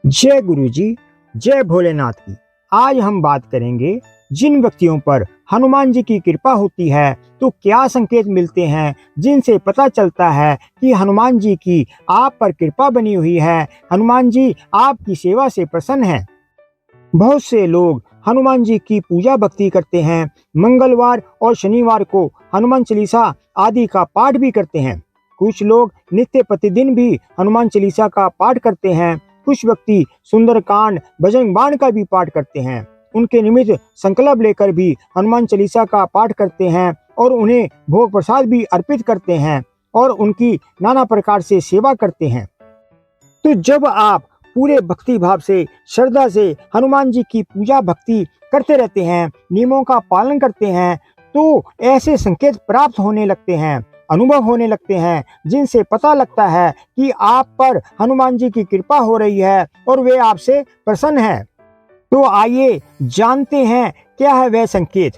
जय गुरु जी, जय भोलेनाथ की। आज हम बात करेंगे जिन व्यक्तियों पर हनुमान जी की कृपा होती है तो क्या संकेत मिलते हैं जिनसे पता चलता है कि हनुमान जी की आप पर कृपा बनी हुई है, हनुमान जी आपकी सेवा से प्रसन्न हैं। बहुत से लोग हनुमान जी की पूजा भक्ति करते हैं। मंगलवार और शनिवार को हनुमान चालीसा आदि का पाठ भी करते हैं। कुछ लोग नित्य प्रतिदिन भी हनुमान चालीसा का पाठ करते हैं। कुछ व्यक्ति सुंदरकांड बजरंग बाण का भी पाठ करते हैं। उनके निमित्त संकल्प लेकर भी हनुमान चालीसा का पाठ करते हैं और उन्हें भोग प्रसाद भी अर्पित करते हैं और उनकी नाना प्रकार से सेवा करते हैं। तो जब आप पूरे भक्ति भाव से श्रद्धा से हनुमान जी की पूजा भक्ति करते रहते हैं, नियमों का पालन करते हैं, तो ऐसे संकेत प्राप्त होने लगते हैं, अनुभव होने लगते हैं, जिनसे पता लगता है कि आप पर हनुमान जी की कृपा हो रही है और वे आपसे प्रसन्न हैं। तो आइए जानते हैं क्या है वह संकेत।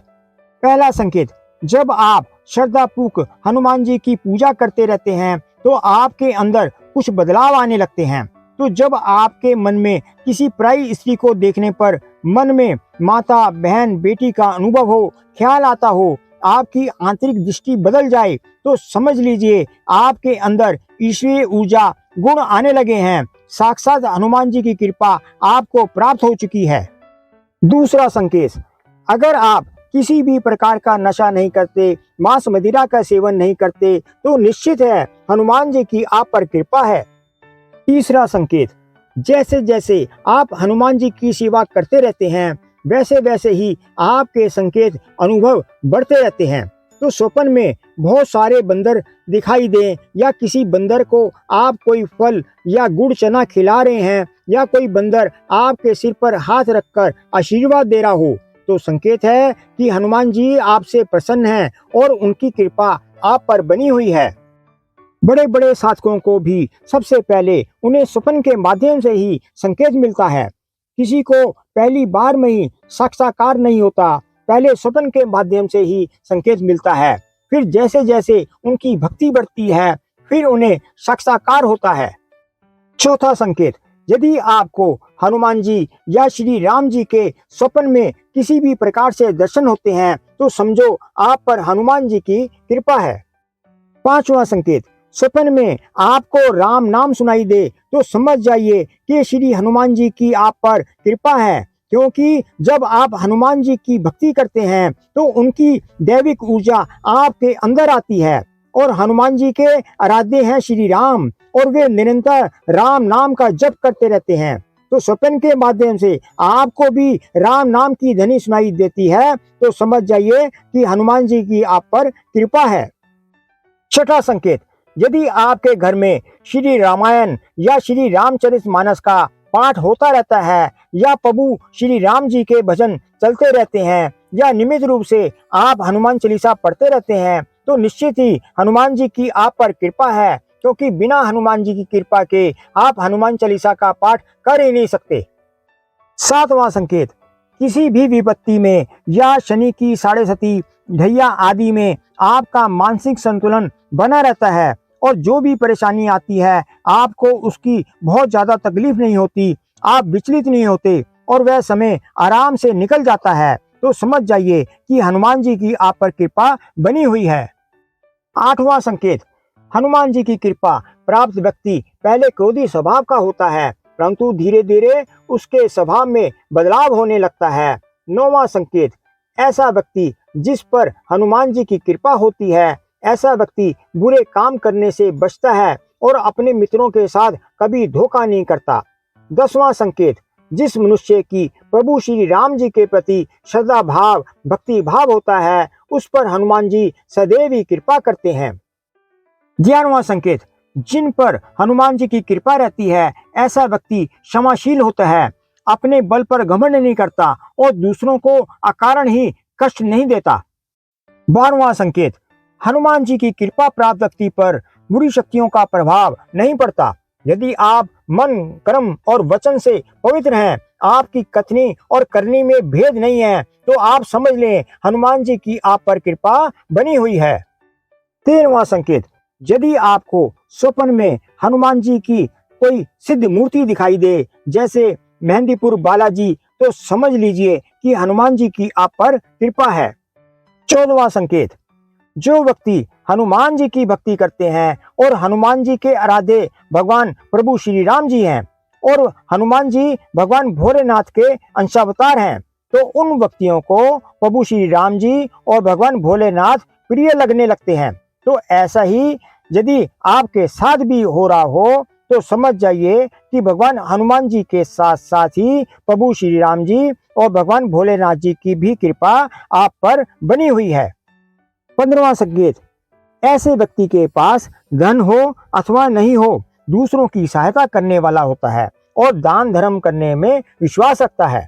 पहला संकेत, जब आप श्रद्धापूर्वक हनुमान जी की पूजा करते रहते हैं तो आपके अंदर कुछ बदलाव आने लगते हैं। तो जब आपके मन में किसी पराई स्त्री को देखने पर मन में माता, बहन, बेटी का अनुभव हो, ख्याल आता हो, आपकी आंतरिक दृष्टि बदल जाए, तो समझ लीजिए आपके अंदर ईश्वरीय ऊर्जा गुण आने लगे हैं। साक्षात हनुमान जी की कृपा आपको प्राप्त हो चुकी है। दूसरा संकेत, अगर आप किसी भी प्रकार का नशा नहीं करते, मांस मदिरा का सेवन नहीं करते, तो निश्चित है हनुमान जी की आप पर कृपा है। तीसरा संकेत, जैसे जैसे आप हनुमान जी की सेवा करते रहते हैं वैसे वैसे ही आपके संकेत अनुभव बढ़ते रहते हैं। तो स्वप्न में बहुत सारे बंदर दिखाई दें या किसी बंदर को आप कोई फल या गुड़ चना खिला रहे हैं या कोई बंदर आपके सिर पर हाथ रखकर आशीर्वाद दे रहा हो, तो संकेत है कि हनुमान जी आपसे प्रसन्न हैं और उनकी कृपा आप पर बनी हुई है। बड़े बड़े साधकों को भी सबसे पहले उन्हें स्वप्न के माध्यम से ही संकेत मिलता है। किसी को पहली बार में ही साक्षात्कार नहीं होता, पहले स्वप्न के माध्यम से ही संकेत मिलता है। फिर जैसे जैसे उनकी भक्ति बढ़ती है फिर उन्हें साक्षात्कार होता है। चौथा संकेत, यदि आपको हनुमान जी या श्री राम जी के स्वप्न में किसी भी प्रकार से दर्शन होते हैं तो समझो आप पर हनुमान जी की कृपा है। पांचवा संकेत, स्वप्न में आपको राम नाम सुनाई दे तो समझ जाइए कि श्री हनुमान जी की आप पर कृपा है, क्योंकि जब आप हनुमान जी की भक्ति करते हैं तो उनकी दैविक ऊर्जा आपके अंदर आती है और हनुमान जी के आराध्य हैं श्री राम और वे निरंतर राम नाम का जप करते रहते हैं। तो स्वप्न के माध्यम से आपको भी राम नाम की ध्वनि सुनाई देती है तो समझ जाइए कि हनुमान जी की आप पर कृपा है। छठा संकेत, यदि आपके घर में श्री रामायण या श्री रामचरितमानस का पाठ होता रहता है या प्रभु श्री राम जी के भजन चलते रहते हैं या नियमित रूप से आप हनुमान चालीसा पढ़ते रहते हैं तो निश्चित ही हनुमान जी की आप पर कृपा है, क्योंकि बिना हनुमान जी की कृपा के आप हनुमान चालीसा का पाठ कर ही नहीं सकते। सातवां संकेत, किसी भी विपत्ति में या शनि की साढ़े सती ढैया आदि में आपका मानसिक संतुलन बना रहता है और जो भी परेशानी आती है आपको उसकी बहुत ज्यादा तकलीफ नहीं होती, आप विचलित नहीं होते और वह समय आराम से निकल जाता है, तो समझ जाइए कि हनुमान जी की आप पर कृपा बनी हुई है। आठवां संकेत, हनुमान जी की कृपा प्राप्त व्यक्ति पहले क्रोधी स्वभाव का होता है परंतु धीरे धीरे उसके स्वभाव में बदलाव होने लगता है। नौवां संकेत, ऐसा व्यक्ति जिस पर हनुमान जी की कृपा होती है ऐसा व्यक्ति बुरे काम करने से बचता है और अपने मित्रों के साथ कभी धोखा नहीं करता। 10वां संकेत, जिस मनुष्य की प्रभु श्री राम जी के प्रति श्रद्धा भाव भक्ति भाव होता है उस पर हनुमान जी सदैव ही कृपा करते हैं। 11वां संकेत, जिन पर हनुमान जी की कृपा रहती है ऐसा व्यक्ति क्षमाशील होता है, अपने बल पर घमंड नहीं करता और दूसरों को अकारण ही कष्ट नहीं देता। 12वां संकेत, हनुमान जी की कृपा प्राप्त व्यक्ति पर बुरी शक्तियों का प्रभाव नहीं पड़ता। यदि आप मन, कर्म और वचन से पवित्र हैं, आपकी कथनी और करनी में भेद नहीं है, तो आप समझ लें हनुमान जी की आप पर कृपा बनी हुई है। 13वां संकेत, यदि आपको स्वप्न में हनुमान जी की कोई सिद्ध मूर्ति दिखाई दे, जैसे मेहंदीपुर बालाजी, तो समझ लीजिए कि हनुमान जी की आप पर कृपा है। 14वां संकेत, जो व्यक्ति हनुमान जी की भक्ति करते हैं और हनुमान जी के आराध्य भगवान प्रभु श्री राम जी हैं और हनुमान जी भगवान भोलेनाथ के अंशावतार हैं, तो उन व्यक्तियों को प्रभु श्री राम जी और भगवान भोलेनाथ प्रिय लगने लगते हैं। तो ऐसा ही यदि आपके साथ भी हो रहा हो तो समझ जाइए कि भगवान हनुमान जी के साथ साथ ही प्रभु श्री राम जी और भगवान भोलेनाथ जी की भी कृपा आप पर बनी हुई है। 15वां संकेत, ऐसे व्यक्ति के पास धन हो अथवा नहीं हो, दूसरों की सहायता करने वाला होता है और दान धर्म करने में विश्वास रखता है।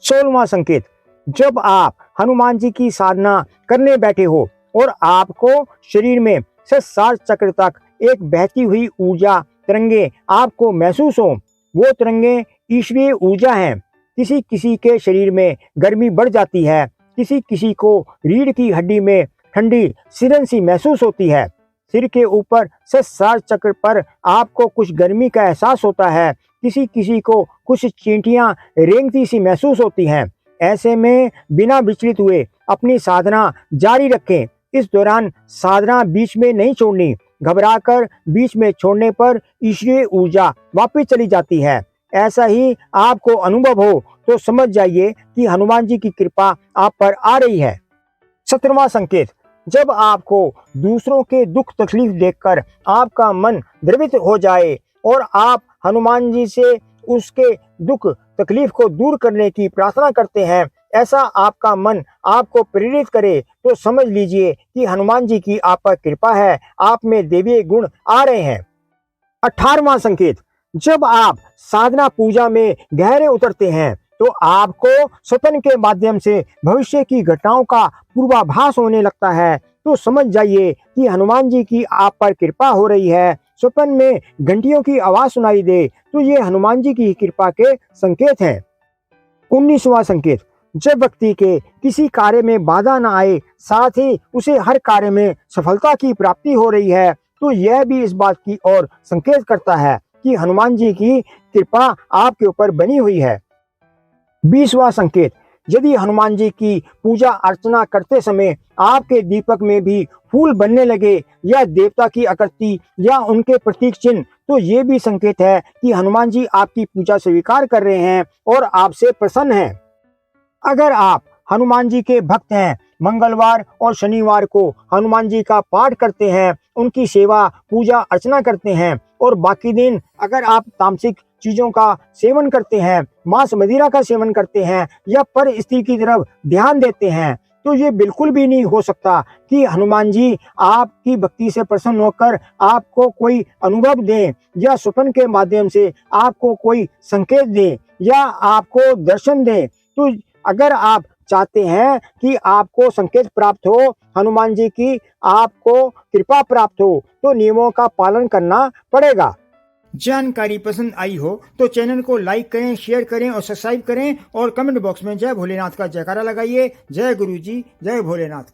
16वां संकेत, जब आप हनुमान जी की साधना करने बैठे हो और आपको शरीर में से 7 चक्र तक एक बहती हुई ऊर्जा तरंगे आपको महसूस हो, वो तरंगे ईश्वरीय ऊर्जा हैं। किसी किसी के शरीर में गर्मी बढ़ जाती है, किसी किसी को रीढ़ की हड्डी में ठंडी सिरन सी महसूस होती है, सिर के ऊपर से 7 चक्र पर आपको कुछ गर्मी का एहसास होता है, किसी किसी को कुछ चींटियां रेंगती सी महसूस होती हैं। ऐसे में बिना विचलित हुए अपनी साधना जारी रखें। इस दौरान साधना बीच में नहीं छोड़नी, घबराकर बीच में छोड़ने पर ईश्वरीय ऊर्जा वापस चली जाती है। ऐसा ही आपको अनुभव हो तो समझ जाइए कि हनुमान जी की कृपा आप पर आ रही है। 17वां संकेत, जब आपको दूसरों के दुख तकलीफ देखकर आपका मन द्रवित हो जाए और आप हनुमान जी से उसके दुख तकलीफ को दूर करने की प्रार्थना करते हैं, ऐसा आपका मन आपको प्रेरित करे, तो समझ लीजिए कि हनुमान जी की आप पर कृपा है, आप में देवीय गुण आ रहे हैं। 18वां संकेत, जब आप साधना पूजा में गहरे उतरते हैं तो आपको स्वप्न के माध्यम से भविष्य की घटनाओं का पूर्वाभास होने लगता है, तो समझ जाइए कि हनुमान जी की आप पर कृपा हो रही है। स्वप्न में घंटियों की आवाज सुनाई दे तो ये हनुमान जी की कृपा के संकेत हैं। 19वां संकेत, जब व्यक्ति के किसी कार्य में बाधा न आए, साथ ही उसे हर कार्य में सफलता की प्राप्ति हो रही है, तो यह भी इस बात की ओर संकेत करता है कि हनुमान जी की कृपा आपके ऊपर बनी हुई है। 20वां संकेत, यदि हनुमान जी की पूजा अर्चना करते समय आपके दीपक में भी फूल बनने लगे या देवता की आकृति या उनके प्रतीक चिन्ह, तो ये भी संकेत है कि हनुमान जी आपकी पूजा स्वीकार कर रहे हैं और आपसे प्रसन्न हैं। अगर आप हनुमान जी के भक्त हैं, मंगलवार और शनिवार को हनुमान जी का पाठ करते हैं, उनकी सेवा पूजा अर्चना करते हैं और बाकी दिन अगर आप तामसिक चीजों का सेवन करते हैं, मांस मदिरा का सेवन करते हैं या पर स्त्री की तरफ ध्यान देते हैं, तो ये बिल्कुल भी नहीं हो सकता कि हनुमान जी आपकी भक्ति से प्रसन्न होकर आपको कोई अनुभव दें या स्वप्न के माध्यम से आपको कोई संकेत दें या आपको दर्शन दें। तो अगर आप चाहते हैं कि आपको संकेत प्राप्त हो, हनुमान जी की आपको कृपा प्राप्त हो, तो नियमों का पालन करना पड़ेगा। जानकारी पसंद आई हो तो चैनल को लाइक करें, शेयर करें और सब्सक्राइब करें और कमेंट बॉक्स में जय भोलेनाथ का जयकारा लगाइए। जय गुरु जी, जय भोलेनाथ की।